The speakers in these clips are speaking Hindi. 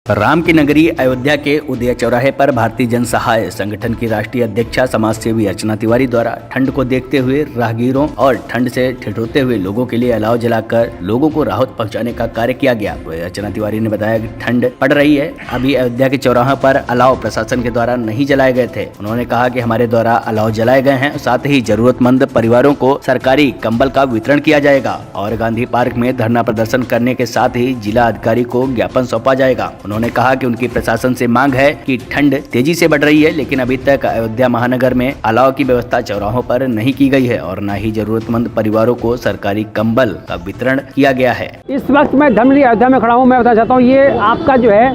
राम की नगरी अयोध्या के उदय चौराहे पर भारतीय जन सहाय संगठन की राष्ट्रीय अध्यक्षा समाज सेवी अर्चना तिवारी द्वारा ठंड को देखते हुए राहगीरों और ठंड से ठिठुरते हुए लोगों के लिए अलाव जलाकर लोगों को राहत पहुंचाने का कार्य किया गया। वह अर्चना तिवारी ने बताया कि ठंड पड़ रही है, अभी अयोध्या के चौराहे पर अलाव प्रशासन के द्वारा नहीं जलाए गए थे। उन्होंने कहा कि हमारे द्वारा अलाव जलाए गए हैं, साथ ही जरूरतमंद परिवारों को सरकारी कंबल का वितरण किया जाएगा और गांधी पार्क में धरना प्रदर्शन करने के साथ ही जिला अधिकारी को ज्ञापन सौंपा जाएगा। उन्होंने कहा कि उनकी प्रशासन से मांग है कि ठंड तेजी से बढ़ रही है, लेकिन अभी तक अयोध्या महानगर में अलाव की व्यवस्था चौराहों पर नहीं की गई है और न ही जरूरतमंद परिवारों को सरकारी कंबल का वितरण किया गया है। इस वक्त मैं धर्मली अयोध्या में खड़ा हूँ। मैं बताना चाहता हूँ, ये आपका जो है,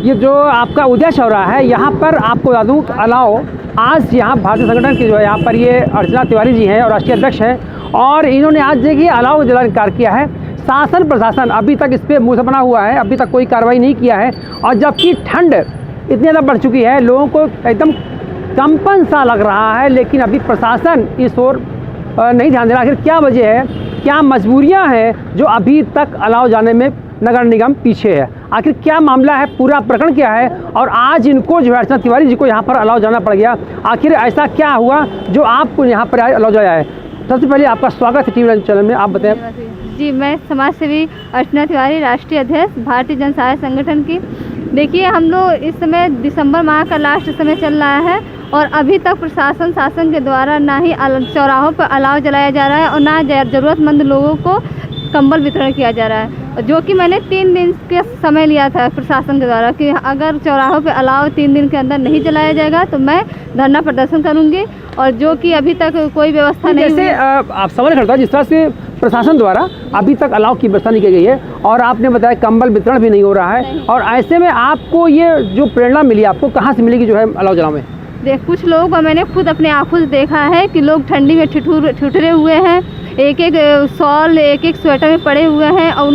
ये जो आपका उदय चौराहा है, यहाँ पर आपको बता दूँ अलाव आज यहाँ भारतीय संगठन की जो है, यहाँ पर ये अर्चना तिवारी जी हैं और राष्ट्रीय अध्यक्ष हैं, और इन्होंने आज देखिए अलाव जलाने का कार्य किया है। शासन प्रशासन अभी तक इस पर मुँह से बना हुआ है, अभी तक कोई कार्रवाई नहीं किया है, और जबकि ठंड इतनी ज़्यादा बढ़ चुकी है, लोगों को एकदम कंपन सा लग रहा है, लेकिन अभी प्रशासन इस ओर नहीं ध्यान दे रहा। आखिर क्या वजह है, क्या मजबूरियां हैं जो अभी तक अलाव जाने में नगर निगम पीछे है? आखिर क्या मामला है, पूरा प्रकरण क्या है, और आज इनको जो है अर्चना तिवारी जी को यहाँ पर अलाव जाना पड़ गया। आखिर ऐसा क्या हुआ जो आपको यहाँ पर अलाव जाया है? सबसे पहले आपका स्वागत है टीवी चैनल में, आप बताएं। जी, मैं समाज सेवी अर्चना तिवारी, राष्ट्रीय अध्यक्ष भारतीय जन सहाय संगठन की। देखिए, हम लोग इस समय दिसंबर माह का लास्ट समय चल रहा है और अभी तक प्रशासन शासन के द्वारा ना ही चौराहों पर अलाव जलाया जा रहा है और ना ज़रूरतमंद लोगों को कंबल वितरण किया जा रहा है, जो कि मैंने 3 दिन के समय लिया था प्रशासन के द्वारा कि अगर चौराहों पे अलाव 3 दिन के अंदर नहीं जलाया जाएगा तो मैं धरना प्रदर्शन करूंगी, और जो कि अभी तक कोई व्यवस्था नहीं हुई। आप सवाल करता है, जिस तरह से प्रशासन द्वारा अभी तक अलाव की व्यवस्था नहीं की गई है और आपने बताया कंबल वितरण भी नहीं हो रहा है, और ऐसे में आपको ये जो प्रेरणा मिली, आपको कहाँ से मिलेगी जो है अलाव जलाओ में? देख, कुछ लोगों को मैंने खुद अपने आँखों से देखा है कि लोग ठंडी में ठिठुरे हुए हैं, एक एक शॉल एक एक स्वेटर में पड़े हुए हैं, और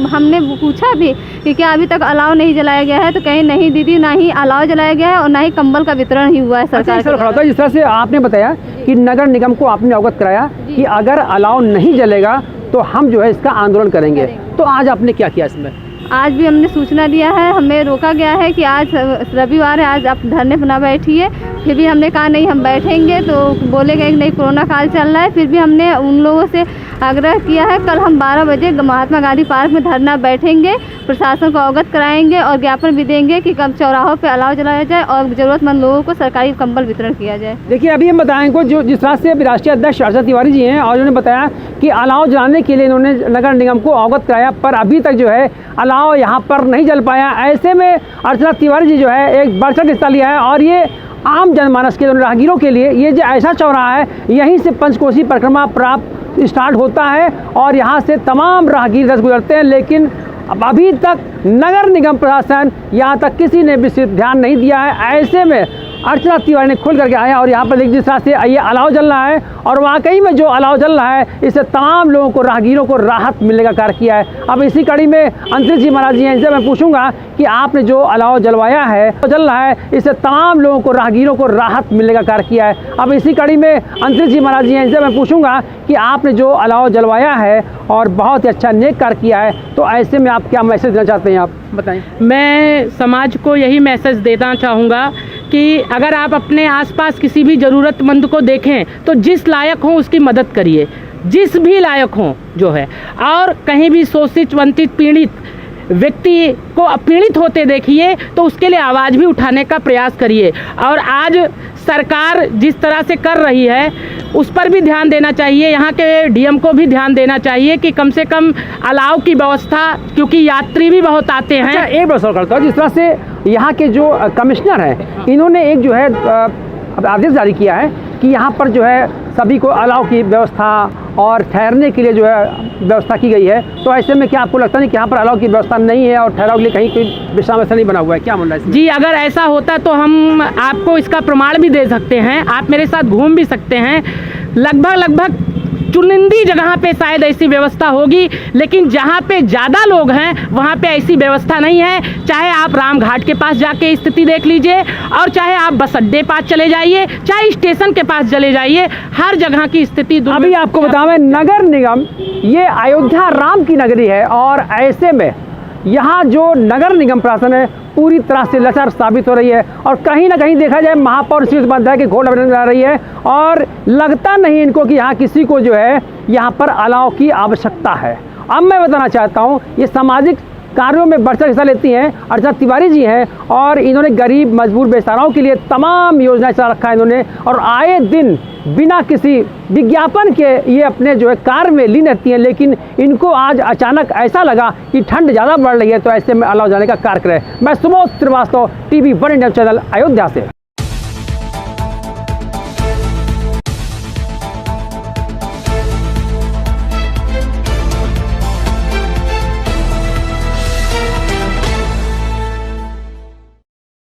हमने पूछा भी कि क्या अभी तक अलाव नहीं जलाया गया है, तो कहीं नहीं दीदी, ना ही अलाव जलाया गया है और ना ही कंबल का वितरण ही हुआ है सरकार का। जिस तरह से आपने बताया कि नगर निगम को आपने अवगत कराया कि अगर अलाव नहीं जलेगा तो हम जो है इसका आंदोलन करेंगे, तो आज आपने क्या किया इसमें? आज भी हमने सूचना दिया है, हमें रोका गया है कि आज रविवार है, आज आप धरने पर ना बैठिए, फिर भी हमने कहा नहीं हम बैठेंगे, तो बोले गए नहीं कोरोना काल चल रहा है। फिर भी हमने उन लोगों से आग्रह किया है, कल हम 12 बजे महात्मा गांधी पार्क में धरना बैठेंगे, प्रशासन को अवगत कराएंगे और ज्ञापन भी देंगे कि कब चौराहों पे अलाव जलाया जाए और ज़रूरतमंद लोगों को सरकारी कंबल वितरण किया जाए। देखिए, अभी हम बताएंगे जो जिस तरह से राष्ट्रीय अध्यक्ष अर्चना तिवारी जी हैं, और उन्होंने बताया कि अलाव जलाने के लिए इन्होंने नगर निगम को अवगत कराया, पर अभी तक जो है अलाव यहाँ पर नहीं जल पाया। ऐसे में अर्चना तिवारी जी जो है एक बढ़-चढ़ हिस्सा लिया है, और ये आम जनमानस के राहगीरों के लिए ये जो ऐसा चौराहा है, यहीं से पंचकोसी परिक्रमा प्राप्त स्टार्ट होता है और यहाँ से तमाम राहगीर रस गुजरते हैं, लेकिन अब अभी तक नगर निगम प्रशासन यहाँ तक किसी ने विशेष ध्यान नहीं दिया है। ऐसे में अर्चना तिवारी ने खुल करके आया और यहाँ पर जिस तरह से ये अलाव जल रहा है, और वाकई में जो अलाव जल रहा है इससे तमाम लोगों को, राहगीरों को राहत मिलने का कार्य किया है। अब इसी कड़ी में अंतरिक्ष जी महाराज जी हैं, इनसे मैं पूछूंगा कि आपने जो अलाव जलवाया है, जल रहा है, इससे तमाम लोगों को, राहगीरों को राहत मिलने का कार्य किया है। अब इसी कड़ी में अंतरिक्ष जी महाराज जी हैं, इनसे मैं पूछूंगा कि आपने जो अलाव जलवाया है और बहुत ही अच्छा नेक कार्य किया है, तो ऐसे में आप क्या मैसेज देना चाहते हैं, आप बताएं। मैं समाज को यही मैसेज देना चाहूँगा कि अगर आप अपने आसपास किसी भी ज़रूरतमंद को देखें तो जिस लायक हो उसकी मदद करिए, जिस भी लायक हो जो है, और कहीं भी शोषित, वंचित, पीड़ित व्यक्ति को पीड़ित होते देखिए तो उसके लिए आवाज़ भी उठाने का प्रयास करिए। और आज सरकार जिस तरह से कर रही है उस पर भी ध्यान देना चाहिए, यहाँ के डीएम को भी ध्यान देना चाहिए कि कम से कम अलाव की व्यवस्था, क्योंकि यात्री भी बहुत आते हैं। अच्छा, एक बात सवाल करता हूँ, जिस तरह से यहाँ के जो कमिश्नर हैं, इन्होंने एक जो है आदेश जारी किया है कि यहाँ पर जो है सभी को अलाव की व्यवस्था और ठहरने के लिए जो है व्यवस्था की गई है, तो ऐसे में क्या आपको लगता नहीं कि यहाँ पर अलाव की व्यवस्था नहीं है और ठहराव के लिए कहीं कोई विश्राम स्थल नहीं बना हुआ है? क्या मानना है इसमें? जी, अगर ऐसा होता तो हम आपको इसका प्रमाण भी दे सकते हैं, आप मेरे साथ घूम भी सकते हैं। लगभग चुनिंदी जगह पे शायद ऐसी व्यवस्था होगी, लेकिन जहाँ पे ज़्यादा लोग हैं वहाँ पे ऐसी व्यवस्था नहीं है। चाहे आप राम घाट के पास जाके स्थिति देख लीजिए, और चाहे आप बस अड्डे पास चले जाइए, चाहे स्टेशन के पास चले जाइए, हर जगह की स्थिति। अभी आपको बताऊं, नगर निगम ये अयोध्या राम की नगरी है, और ऐसे में यहाँ जो नगर निगम प्रशासन है पूरी तरह से लचर साबित हो रही है और कहीं ना कहीं देखा जाए महापौर श्री उपाध्याय की घोड़ बनने जा रही है और लगता नहीं इनको कि यहाँ किसी को जो है यहाँ पर अलाव की आवश्यकता है। अब मैं बताना चाहता हूँ ये सामाजिक कार्यों में बढ़ चढ़ हिस्सा लेती हैं अर्चना तिवारी जी हैं और इन्होंने गरीब मजबूर बेसहाराओं के लिए तमाम योजनाएं चला रखा है इन्होंने और आए दिन बिना किसी विज्ञापन के ये अपने जो है कार्य में लीन रहती हैं। लेकिन इनको आज अचानक ऐसा लगा कि ठंड ज़्यादा बढ़ रही है तो ऐसे में अलाव जाने का कार्य करें। मैं Subodh Shrivastava, TV1 India channel, Ayodhya से।